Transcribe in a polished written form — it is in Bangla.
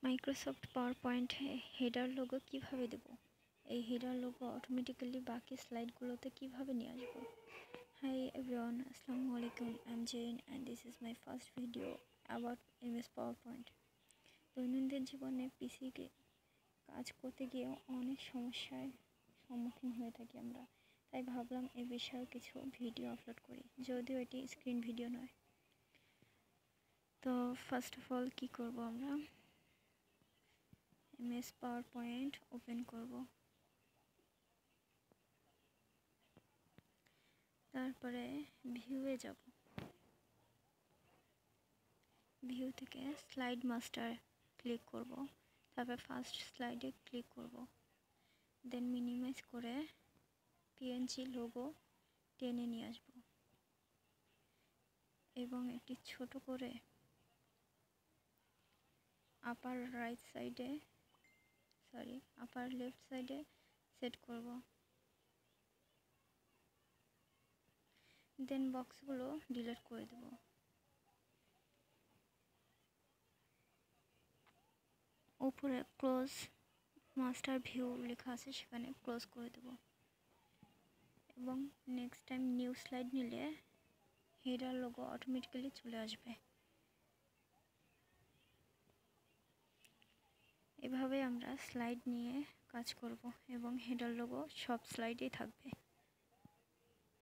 Microsoft power point header logo কিভাবে দেব, এই হেডার লোগো অটোমেটিক্যালি বাকি স্লাইডগুলোতে কিভাবে নিয়ে আসবো। হাই এভরিওয়ান, আসসালামু আলাইকুম, I am Jen and this is my first video about MS PowerPoint. দৈনন্দিন জীবনে পিসিকে কাজ করতে গিয়ে অনেক সমস্যার সম্মুখীন হয়ে থাকি আমরা, তাই ভাবলাম এ বিষয়ে কিছু ভিডিও আপলোড করি, যদিও এটি স্ক্রিন ভিডিও নয়। তো ফার্স্ট অফ অল কী করব, আমরা এমএস পাওয়ার পয়েন্ট ওপেন করব। তারপরে ভিউয়ে যাব, ভিউ থেকে স্লাইড মাস্টার ক্লিক করব। তারপর ফার্স্ট স্লাইডে ক্লিক করব, দেন মিনিমাইজ করে পিএনজি লোগো টেনে নিয়ে আসব এবং এটি ছোট করে আপার লেফট সাইডে সেট করব। দেন বক্সগুলো ডিলিট করে দেব। উপরে ক্লোজ মাস্টার ভিউ লেখা আছে, সেখানে ক্লোজ করে দেব এবং নেক্সট টাইম নিউ স্লাইড নিলে হেডার লোগো অটোমেটিক্যালি চলে আসবে। এভাবে আমরা স্লাইড নিয়ে কাজ করব এবং হেডার লোগো সব স্লাইডেই থাকবে।